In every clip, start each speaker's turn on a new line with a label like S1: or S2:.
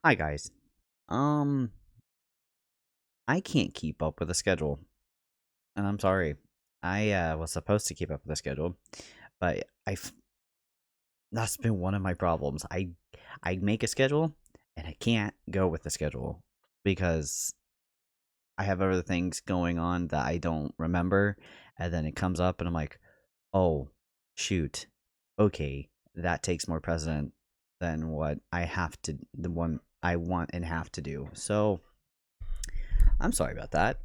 S1: Hi guys. Um, I can't keep up with the schedule, and I'm sorry. I was supposed to keep up with the schedule, but that's been one of my problems. I make a schedule and I can't go with the schedule because I have other things going on that I don't remember, and then it comes up and I'm like, "Oh, shoot. Okay, that takes more precedent than what I have to the one I want and have to do." So, I'm sorry about that.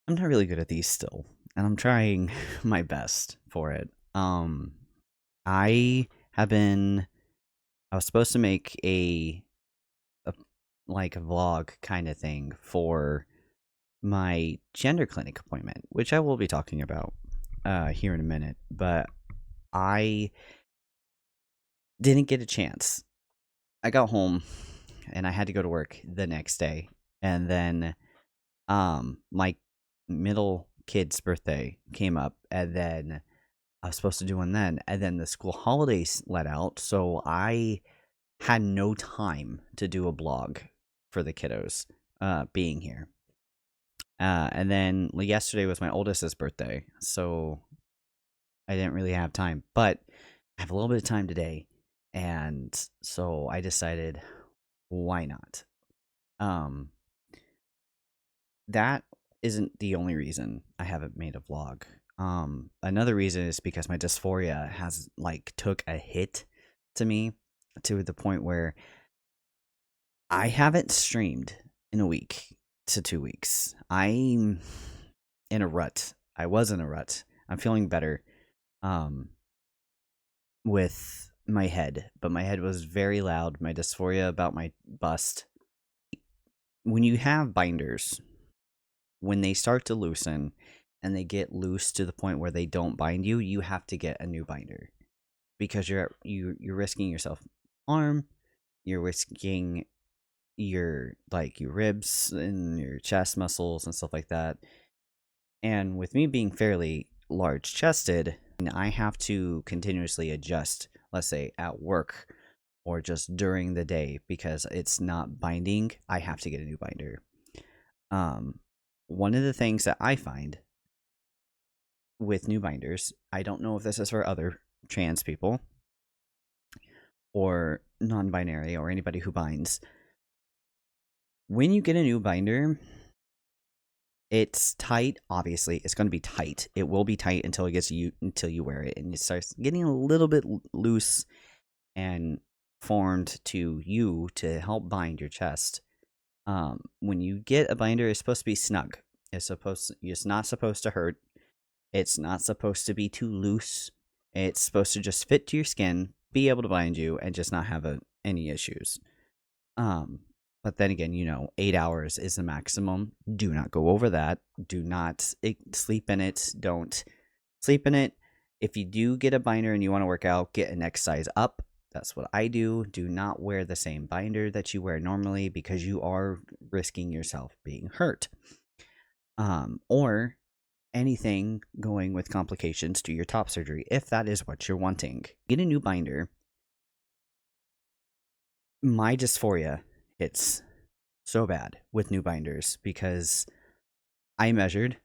S1: I'm not really good at these still, and I'm trying my best for it. I have been. I was supposed to make a like a vlog kind of thing for my gender clinic appointment, which I will be talking about here in a minute. But I didn't get a chance. I got home and I had to go to work the next day, and then my middle kid's birthday came up, and then I was supposed to do one then, and then the school holidays let out, so I had no time to do a blog for the kiddos being here. And then yesterday was my oldest's birthday, so I didn't really have time. But I have a little bit of time today, and so I decided, why not? Um, that isn't the only reason I haven't made a vlog. Another reason is because my dysphoria has took a hit to me to the point where I haven't streamed in a week to 2 weeks. I'm in a rut. I was in a rut. I'm feeling better um with my head, but my head was very loud. My dysphoria about my bust. When you have binders, when they start to loosen and they get loose to the point where they don't bind you, you have to get a new binder because you're risking yourself arm, you're risking your ribs and your chest muscles and stuff like that. And with me being fairly large chested, I have to continuously adjust, let's say at work or just during the day because it's not binding. I have to get a new binder. Um, One of the things that I find with new binders, I don't know if this is for other trans people or non binary or anybody who binds. When you get a new binder, it's tight. Obviously, it's going to be tight. It will be tight until you wear it, and it starts getting a little bit loose and formed to you to help bind your chest. When you get a binder, it's supposed to be snug. It's not supposed to hurt. It's not supposed to be too loose. It's supposed to just fit to your skin, be able to bind you, and just not have any issues. Um, but then again, 8 hours is the maximum. Do not go over that. Do not sleep in it. Don't sleep in it. If you do get a binder and you want to work out, get a next size up. That's what I do. Do not wear the same binder that you wear normally because you are risking yourself being hurt. Or anything going with complications to your top surgery if that is what you're wanting. Get a new binder. My dysphoria hits so bad with new binders because I measured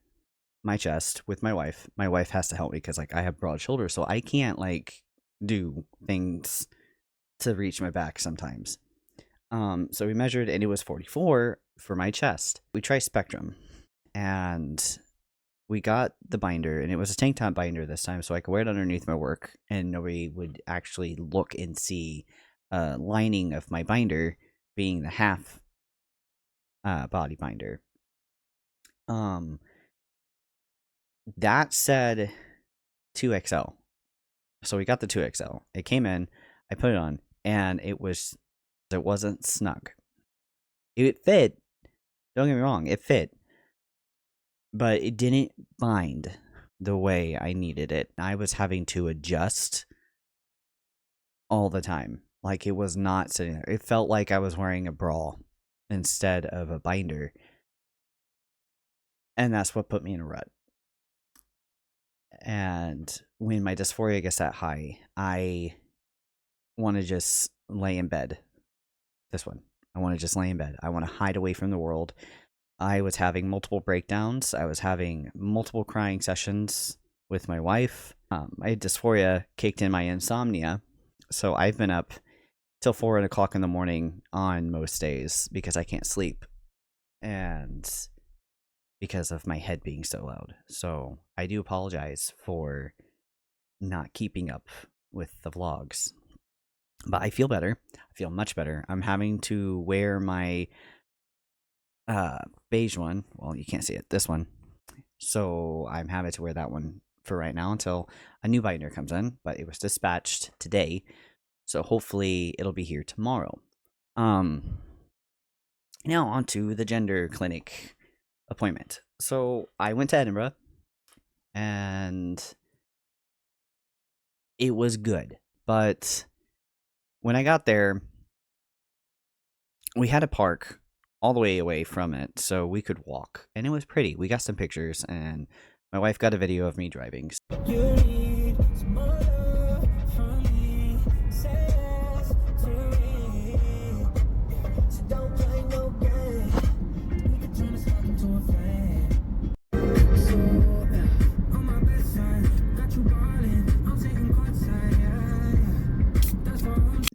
S1: my chest with my wife. My wife has to help me because I have broad shoulders, so I can't do things to reach my back sometimes. So we measured and it was 44 for my chest. We tried Spectrum and we got the binder, and it was a tank top binder this time, so I could wear it underneath my work and nobody would actually look and see lining of my binder being the half body binder. That said 2XL. So we got the 2XL. It came in, I put it on, and it wasn't snug. It fit. Don't get me wrong, it fit, but it didn't bind the way I needed it. I was having to adjust all the time. Like it was not sitting there. It felt like I was wearing a bra instead of a binder. And that's what put me in a rut. And when my dysphoria gets that high, I want to just lay in bed. This one. I want to just lay in bed. I want to hide away from the world. I was having multiple breakdowns. I was having multiple crying sessions with my wife. My dysphoria kicked in my insomnia. So I've been up till 4 o'clock in the morning on most days because I can't sleep. And because of my head being so loud. So I do apologize for not keeping up with the vlogs. But I feel better. I feel much better. I'm having to wear my beige one. Well, you can't see it. This one. So I'm having to wear that one for right now until a new binder comes in. But it was dispatched today, so hopefully it'll be here tomorrow. Now on to the gender clinic appointment. So I went to Edinburgh, and it was good. But when I got there, we had a park all the way away from it so we could walk, and it was pretty. We got some pictures, and my wife got a video of me driving.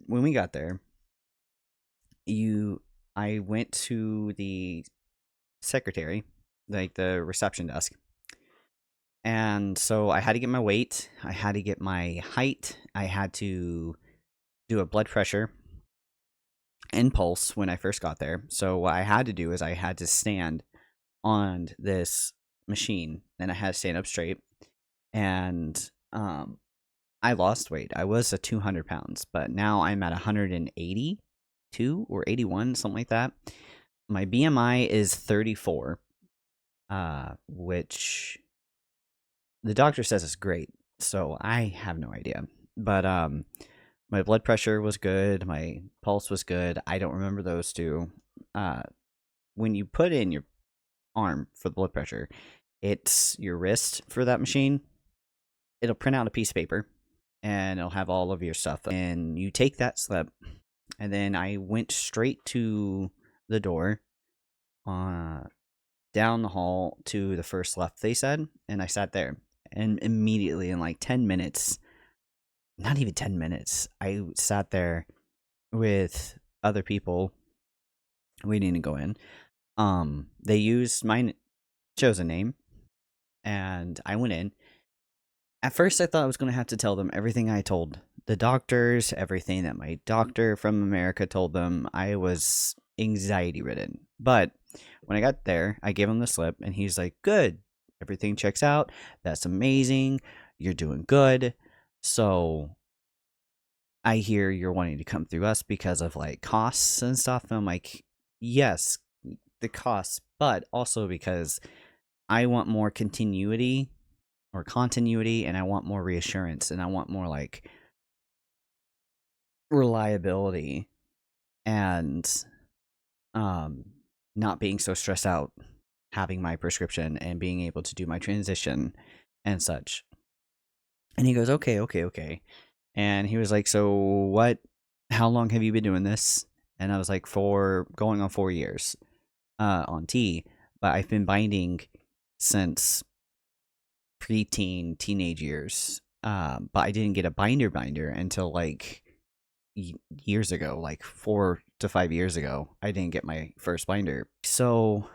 S1: When we got there, I went to the secretary, like the reception desk. And so I had to get my weight, I had to get my height, I had to do a blood pressure and pulse when I first got there. So what I had to do is I had to stand on this machine, and I had to stand up straight. And I lost weight. I was at 200 pounds, but now I'm at 182 or 81, something like that. My BMI is 34, which the doctor says is great. So I have no idea. But my blood pressure was good. My pulse was good. I don't remember those two. When you put in your arm for the blood pressure, it's your wrist for that machine. It'll print out a piece of paper, and it'll have all of your stuff. And you take that slip, and then I went straight to the door, down the hall to the first left, they said, and I sat there. And immediately, in like 10 minutes, not even 10 minutes, I sat there with other people waiting to go in. They used my chosen name, and I went in. At first, I thought I was going to have to tell them everything I told the doctors, everything that my doctor from America told them. I was anxiety ridden. But when I got there, I gave him the slip, and he's like, good, everything checks out. That's amazing. You're doing good. So I hear you're wanting to come through us because of like costs and stuff. And I'm like, yes, the costs, but also because I want more continuity, and I want more reassurance, and I want more like reliability, and not being so stressed out having my prescription and being able to do my transition and such. And he goes, okay. And he was like, so how long have you been doing this? And I was like, going on 4 years on T, but I've been binding since preteen, teenage years. But I didn't get a binder until like years ago, like 4 to 5 years ago. I didn't get my first binder. So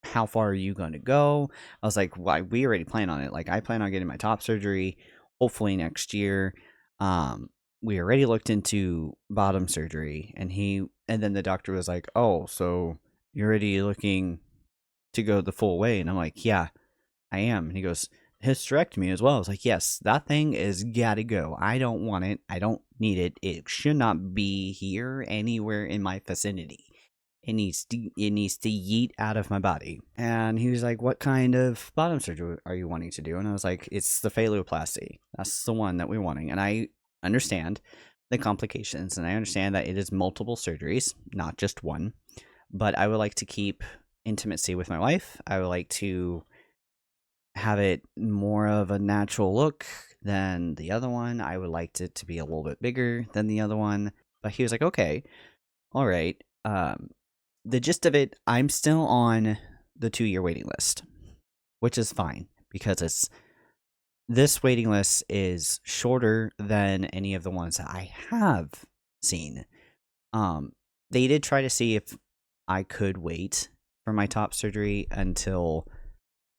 S1: how far are you going to go? I was like, well, we already plan on it. Like, I plan on getting my top surgery hopefully next year. We already looked into bottom surgery, and then the doctor was like, oh, so you're already looking to go the full way? And I'm like, yeah, I am. And he goes, hysterectomy as well. I was like, yes, that thing is gotta go. I don't want it. I don't need it. It should not be here anywhere in my vicinity. It needs to yeet out of my body. And he was like, what kind of bottom surgery are you wanting to do? And I was like, it's the phalloplasty. That's the one that we're wanting. And I understand the complications, and I understand that it is multiple surgeries, not just one. But I would like to keep intimacy with my wife. I would like to have it more of a natural look than the other one. I would like it to be a little bit bigger than the other one. But he was like, okay. all right. The gist of it, I'm still on the 2-year waiting list, which is fine because this waiting list is shorter than any of the ones that I have seen. Um, they did try to see if I could wait for my top surgery until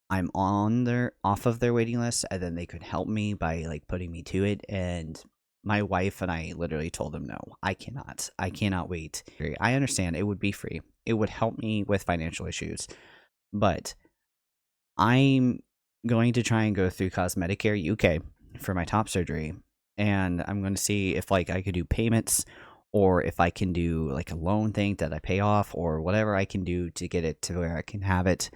S1: I'm on their off of their waiting list, and then they could help me by like putting me to it. And my wife and I literally told them, no, I cannot. I cannot wait. I understand it would be free. It would help me with financial issues, but I'm going to try and go through Cosmetic Care UK for my top surgery, and I'm going to see if like I could do payments or if I can do like a loan thing that I pay off or whatever I can do to get it to where I can have it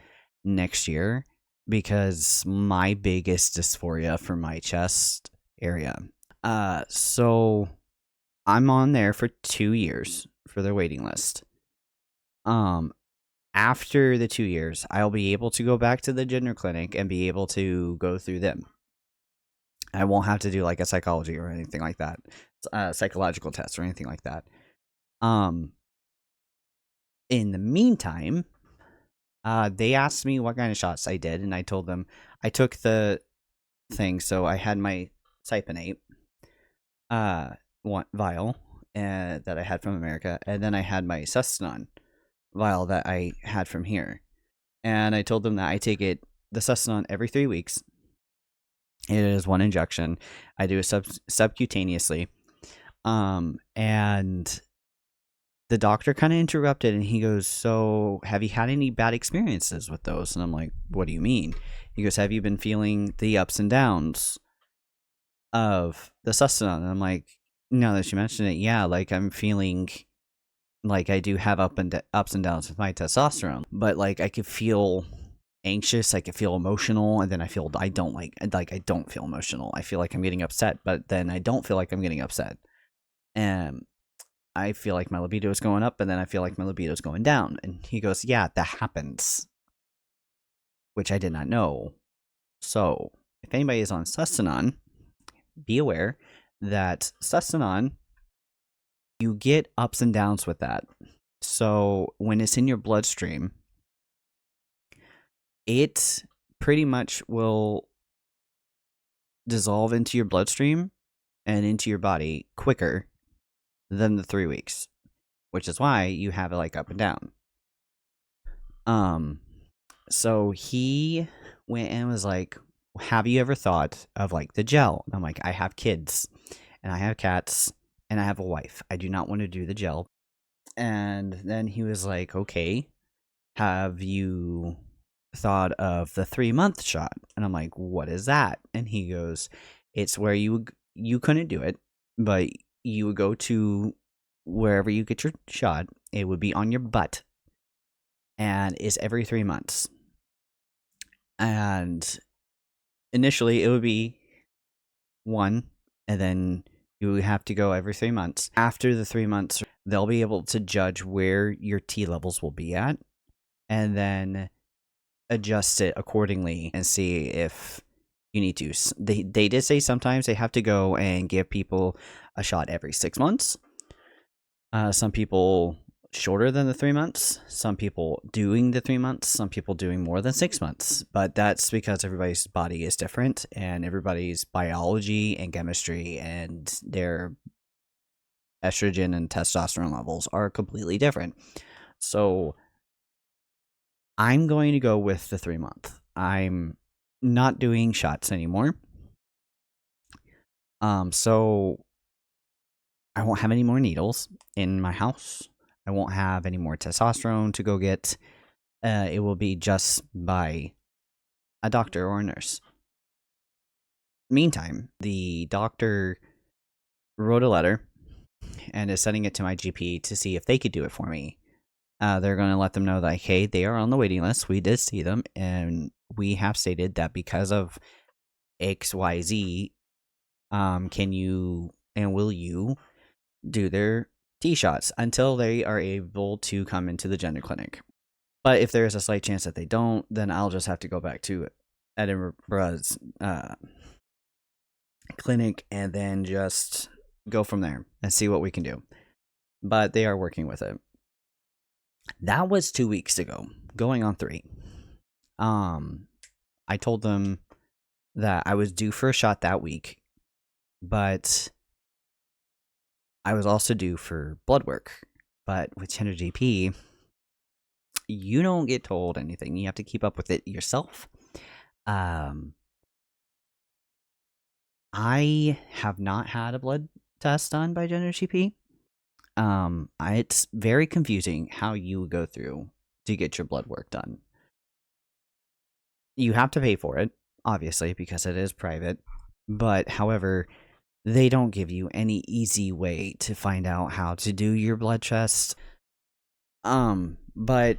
S1: next year, because my biggest dysphoria for my chest area. So I'm on there for 2 years for their waiting list. Um After the 2 years, I'll be able to go back to the gender clinic and be able to go through them. I won't have to do like a psychology or anything like that, psychological test or anything like that. Um, in the meantime, they asked me what kind of shots I did, and I told them I took the thing. So I had my Cypionate, uh, one vial, that I had from America, and then I had my Testosterone vial that I had from here. And I told them that I take the Sustanon every 3 weeks. It is one injection. I do it subcutaneously. And the doctor kind of interrupted, and he goes, "So, have you had any bad experiences with those?" And I'm like, "What do you mean?" He goes, "Have you been feeling the ups and downs of the Sustanon?" And I'm like, "Now that you mention it, yeah, like I'm feeling like I do have ups and downs with my testosterone, but like I could feel anxious, I could feel emotional, and then I don't I don't feel emotional. I feel like I'm getting upset, but then I don't feel like I'm getting upset. And I feel like my libido is going up, and then I feel like my libido is going down." And he goes, "Yeah, that happens," which I did not know. So if anybody is on Sustanon, be aware that Sustanon, you get ups and downs with that. So when it's in your bloodstream, it pretty much will dissolve into your bloodstream and into your body quicker than the 3 weeks, which is why you have it like up and down. So he went and was like, "Have you ever thought of like the gel?" And I'm like, "I have kids and I have cats and I have a wife. I do not want to do the gel." And then he was like, "Okay, have you thought of the 3-month shot?" And I'm like, "What is that?" And he goes, "It's where you couldn't do it, but you would go to wherever you get your shot. It would be on your butt, and is every 3 months. And initially, it would be one, and then you would have to go every 3 months. After the 3 months, they'll be able to judge where your T levels will be at, and then adjust it accordingly and see if you need to." They did say sometimes they have to go and give people a shot every 6 months. Some people shorter than the 3 months, some people doing the 3 months, some people doing more than 6 months. But that's because everybody's body is different, and everybody's biology and chemistry and their estrogen and testosterone levels are completely different. So I'm going to go with the 3 month. I'm not doing shots anymore. So I won't have any more needles in my house. I won't have any more testosterone to go get. It will be just by a doctor or a nurse. Meantime, the doctor wrote a letter and is sending it to my GP to see if they could do it for me. They're going to let them know that, hey, they are on the waiting list. We did see them, and we have stated that because of XYZ, can you and will you do their T shots until they are able to come into the gender clinic. But if there is a slight chance that they don't, then I'll just have to go back to Edinburgh's clinic and then just go from there and see what we can do. but they are working with it. That was 2 weeks ago, going on 3. Um, I told them that I was due for a shot that week, but I was also due for blood work. But with Gender GP, you don't get told anything. You have to keep up with it yourself. I have not had a blood test done by Gender GP. It's very confusing how you go through to get your blood work done. You have to pay for it, obviously, because it is private. But however, they don't give you any easy way to find out how to do your blood test. But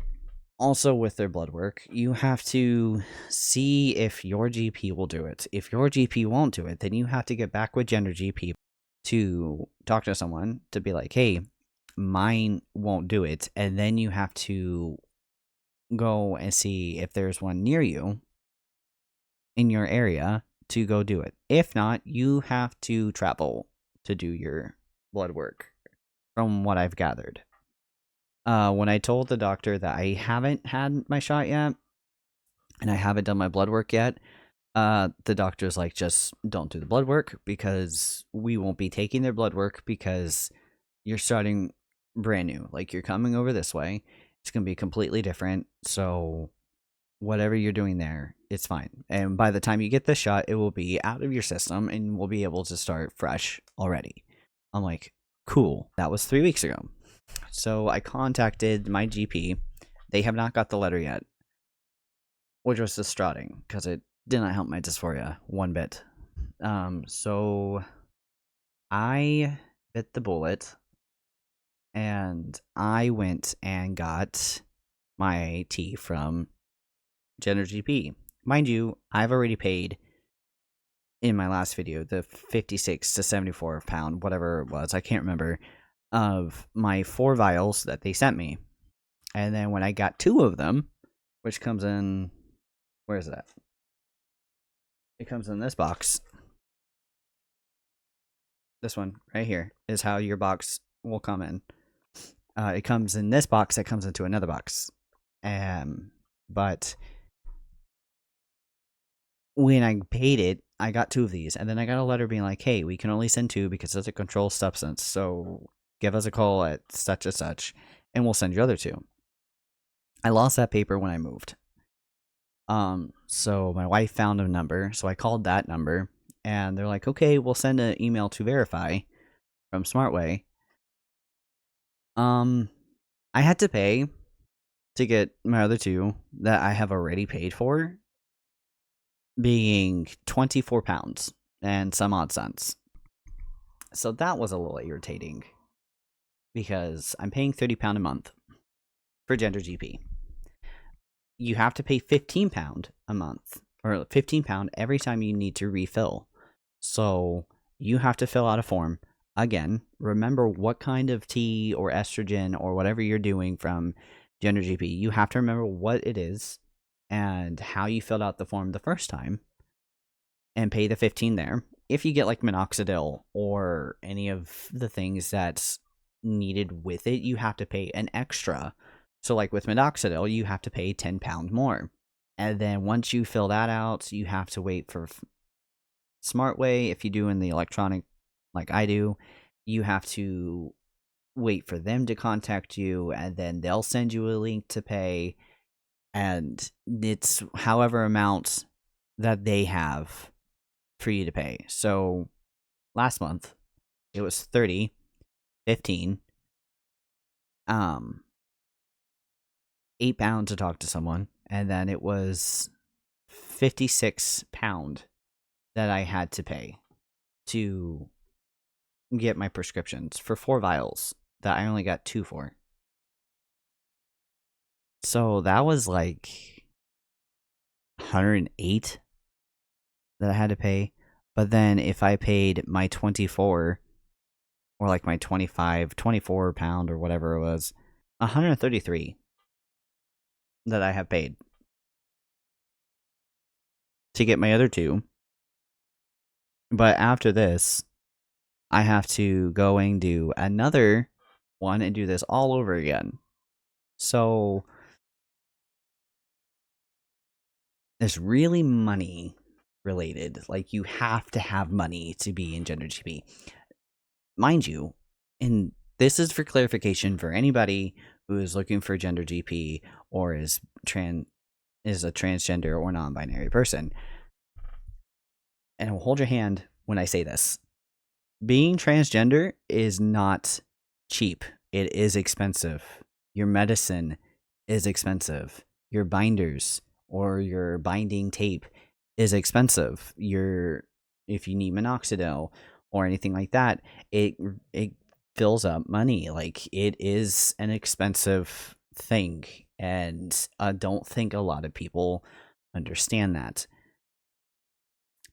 S1: also with their blood work, you have to see if your GP will do it. If your GP won't do it, then you have to get back with Gender GP to talk to someone to be like, hey, mine won't do it. And then you have to go and see if there's one near you in your area to go do it. If not, you have to travel to do your blood work, from what I've gathered. When I told the doctor that I haven't had my shot yet and I haven't done my blood work yet, the doctor's like, just don't do the blood work because we won't be taking their blood work because you're starting brand new. Like, you're coming over this way. It's going to be completely different. So whatever you're doing there, it's fine. And by the time you get the shot, it will be out of your system and we'll be able to start fresh already. I'm like, cool. That was 3 weeks ago. So I contacted my GP. They have not got the letter yet, which was distraughting because it did not help my dysphoria one bit. So I bit the bullet and I went and got my tea from Gender GP. Mind you, I've already paid in my last video the 56 to 74 pound, whatever it was, I can't remember, of my 4 vials that they sent me. And then when I got 2 of them, which comes in, where is that? It comes in this box. This one right here is how your box will come in. It comes in this box that comes into another box. But when I paid it, I got 2 of these, and then I got a letter being like, hey, we can only send 2 because it's a controlled substance, so give us a call at such and such, and we'll send you other 2. I lost that paper when I moved. So my wife found a number, so I called that number, and they're like, okay, we'll send an email to verify from Smartway. I had to pay to get my other 2 that I have already paid for, being 24 pounds and some odd cents. So that was a little irritating because I'm paying £30 a month for Gender GP. You have to pay £15 a month, or £15 every time you need to refill. So you have to fill out a form. Again, remember what kind of tea or estrogen or whatever you're doing from Gender GP. You have to remember what it is and how you filled out the form the first time and pay the 15 there. If you get like minoxidil or any of the things that's needed with it, you have to pay an extra. So like with minoxidil, you have to pay £10 more. And then once you fill that out, you have to wait for Smartway. If you do in the electronic like I do, you have to wait for them to contact you, and then they'll send you a link to pay, and it's however amount that they have for you to pay. So last month it was 30, 15, £8 to talk to someone, and then it was £56 that I had to pay to get my prescriptions for 4 vials that I only got 2 for. So that was like 108 that I had to pay. But then if I paid my 24 or like my 24 pound or whatever it was, 133 that I have paid to get my other 2. But after this, I have to go and do another one and do this all over again. So it's really money related. Like, you have to have money to be in gender GP. Mind you, and this is for clarification for anybody who is looking for gender GP or is a transgender or non-binary person. And I'll hold your hand when I say this. Being transgender is not cheap. It is expensive. Your medicine is expensive. Your binders or your binding tape is expensive. If you need minoxidil or anything like that, it fills up money. Like, it is an expensive thing, and I don't think a lot of people understand that.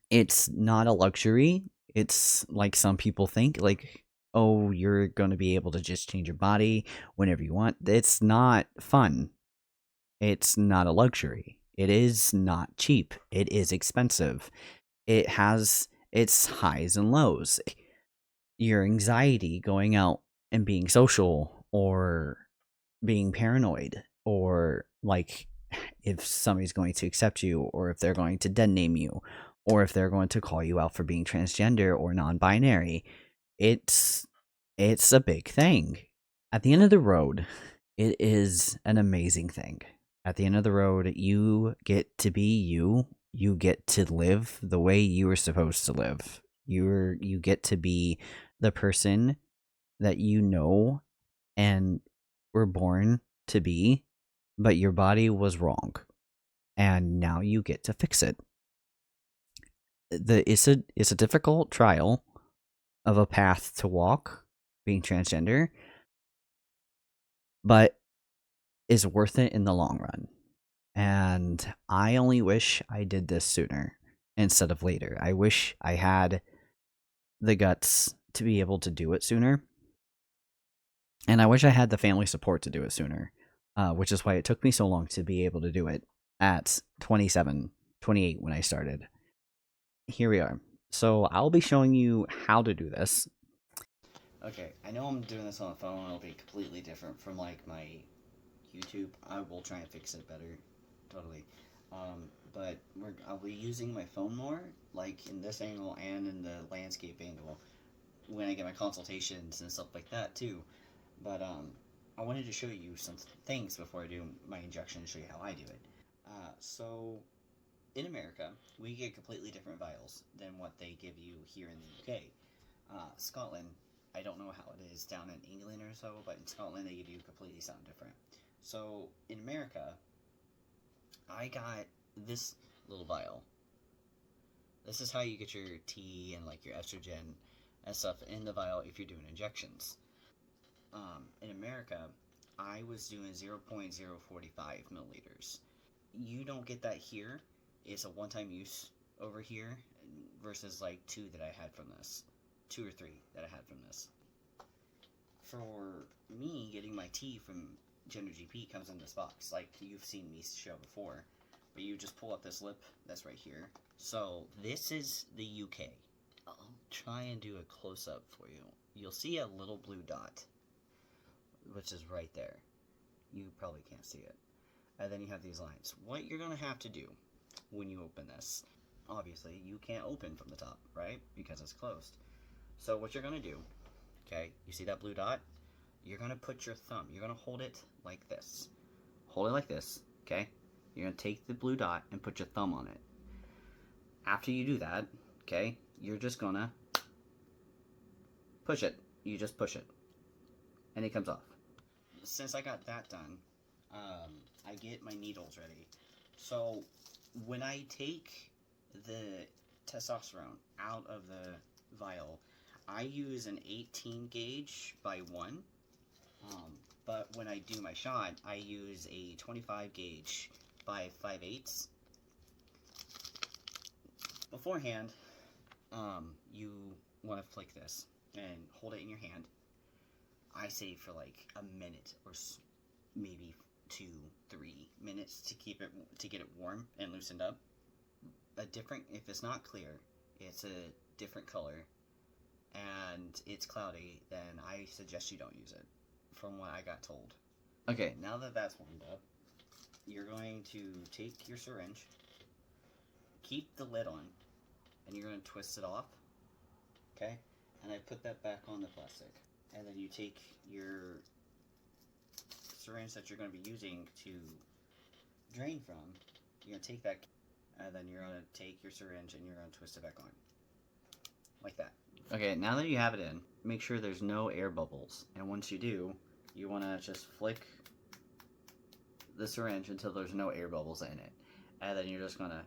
S1: It's not a luxury. It's like some people think, like, oh, you're going to be able to just change your body whenever you want. It's not fun. It's not a luxury. It is not cheap. It is expensive. It has its highs and lows. Your anxiety going out and being social, or being paranoid, or like if somebody's going to accept you, or if they're going to dead name you, or if they're going to call you out for being transgender or non-binary. It's it's a big thing. At the end of the road, it is an amazing thing. At the end of the road, you get to be you. You get to live the way you were supposed to live. You get to be the person that you know and were born to be, but your body was wrong, and now you get to fix it. It's a difficult trial of a path to walk, being transgender, but is worth it in the long run. And I only wish I did this sooner instead of later. I wish I had the guts to be able to do it sooner. And I wish I had the family support to do it sooner, which is why it took me so long to be able to do it at 27, 28 when I started. Here we are. So I'll be showing you how to do this. Okay, I know I'm doing this on the phone. It'll be completely different from like my YouTube. I will try and fix it better, totally. But I'll be using my phone more, like in this angle and in the landscape angle, when I get my consultations and stuff like that too. But I wanted to show you some things before I do my injection and show you how I do it. So in America, we get completely different vials than what they give you here in the UK. Scotland, I don't know how it is down in England or so, but in Scotland they give you completely something different. So in America, I got this little vial. This is how you get your tea and like your estrogen and stuff in the vial if you're doing injections. In America, I was doing 0.045 milliliters. You don't get that here. It's a one-time use over here versus like two that I had from this. Two or three that I had from this. For me, getting my tea from Gender GP comes in this box, like you've seen me show before. But you just pull up this lip that's right here. So this is the UK. I'll try and do a close-up for you. You'll see a little blue dot, which is right there. You probably can't see it. And then you have these lines. What you're going to have to do when you open this, obviously, you can't open from the top, right? Because it's closed. So what you're going to do, okay, you see that blue dot? You're going to put your thumb, you're going to hold it like this. Hold it like this, okay? You're going to take the blue dot and put your thumb on it. After you do that, okay, you're just going to push it. You just push it. And it comes off. Since I got that done, I get my needles ready. So when I take the testosterone out of the vial, I use an 18 gauge by 1. But when I do my shot, I use a 25 gauge by 5/8. Beforehand, you want to flick this and hold it in your hand. I say for like a minute or maybe 2-3 minutes to get it warm and loosened up. If it's not clear, it's a different color, and it's cloudy, then I suggest you don't use it. from what I got told. Okay, now that that's warmed up, you're going to take your syringe, keep the lid on, and you're going to twist it off. Okay? And I put that back on the plastic. And then you take your syringe that you're going to be using to drain from, you're going to take that, and then you're going to take your syringe and you're going to twist it back on. Like that. Okay, now that you have it in, make sure there's no air bubbles. And once you do, you want to just flick the syringe until there's no air bubbles in it. And then you're just going to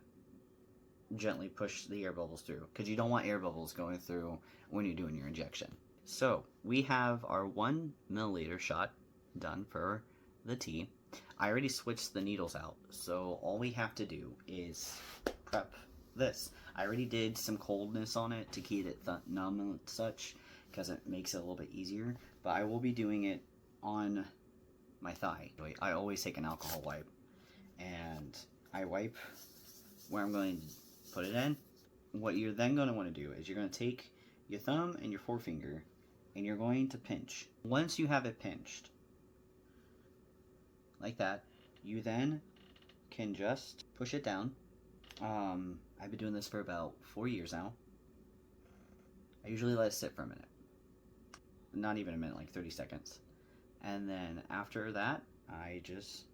S1: gently push the air bubbles through, because you don't want air bubbles going through when you're doing your injection. So we have our 1 milliliter shot done for the tea. I already switched the needles out, so all we have to do is prep this. I already did some coldness on it to keep it numb and such, because it makes it a little bit easier, but I will be doing it on my thigh. I always take an alcohol wipe, and I wipe where I'm going to put it in. What you're then going to want to do is you're going to take your thumb and your forefinger and you're going to pinch. Once you have it pinched, like that, you then can just push it down. I've been doing this for about 4 years now. I usually let it sit for a minute. Not even a minute, like 30 seconds. And then after that, I just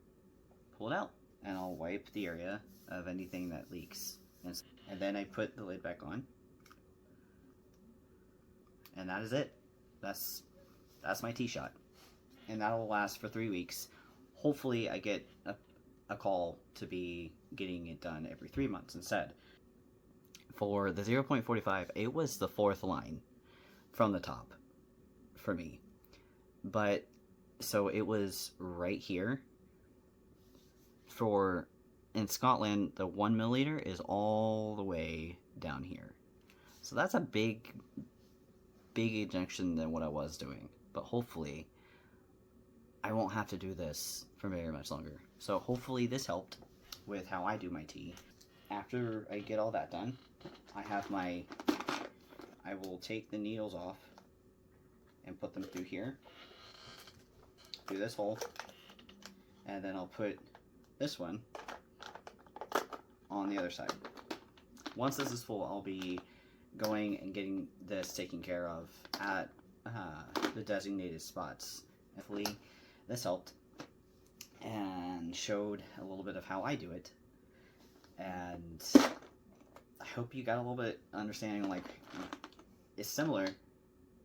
S1: pull it out and I'll wipe the area of anything that leaks. And then I put the lid back on. And that is it. That's my tea shot. And that'll last for 3 weeks. Hopefully I get a call to be getting it done every 3 months instead. For the 0.45, it was the 4th line from the top for me. But, so it was right here. In Scotland, the 1 milliliter is all the way down here. So that's a big injection than what I was doing. But hopefully, I won't have to do this for very much longer. So hopefully this helped with how I do my tea. After I get all that done, I will take the needles off and put them through here, through this hole, and then I'll put this one on the other side. Once this is full, I'll be going and getting this taken care of at the designated spots. Hopefully this helped and showed a little bit of how I do it, and I hope you got a little bit understanding, like, it's similar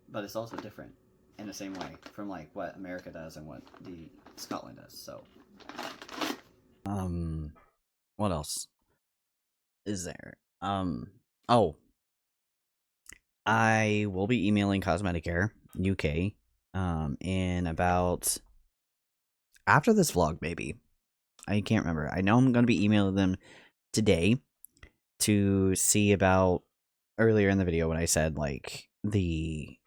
S1: but it's also different in the same way from like what America does and what the Scotland does. So
S2: what else is there?
S1: oh, I will be emailing Cosmetic Care UK in about after this vlog, maybe. I can't remember. I know I'm going to be emailing them today to see about earlier in the video when I said like the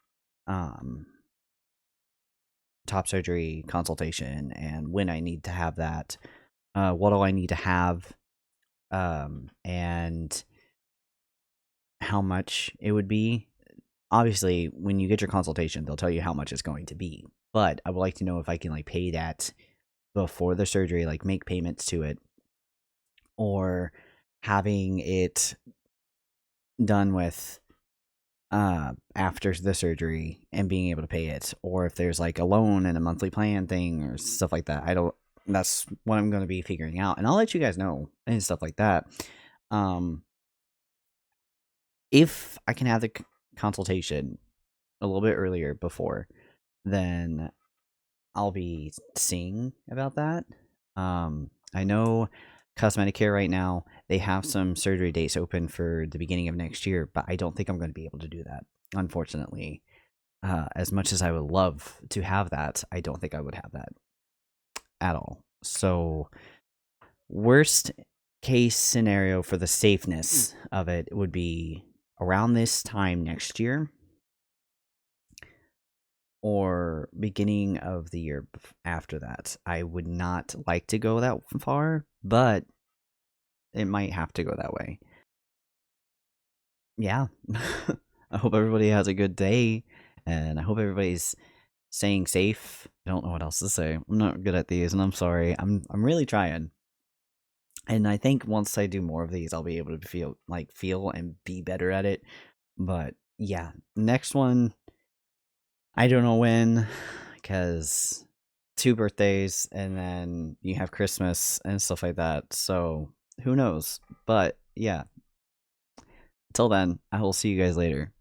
S1: top surgery consultation and when I need to have that, what do I need to have, and how much it would be. Obviously, when you get your consultation, they'll tell you how much it's going to be. But I would like to know if I can like pay that before the surgery, like make payments to it, or having it done with after the surgery and being able to pay it, or if there's like a loan and a monthly plan thing or stuff like that. That's what I'm going to be figuring out, and I'll let you guys know and stuff like that. If I can have the consultation a little bit earlier before, then I'll be seeing about that. I know Cosmetic Care right now, they have some surgery dates open for the beginning of next year, but I don't think I'm going to be able to do that, unfortunately. As much as I would love to have that, I don't think I would have that at all. So, worst case scenario for the safeness of it would be around this time next year, or beginning of the year after that. I would not like to go that far, but it might have to go that way. Yeah. I hope everybody has a good day, and I hope everybody's staying safe. I don't know what else to say. I'm not good at these, and I'm sorry. I'm really trying. And I think once I do more of these, I'll be able to feel and be better at it. But yeah, next one, I don't know when, because two birthdays and then you have Christmas and stuff like that. So who knows? But yeah, until then, I will see you guys later.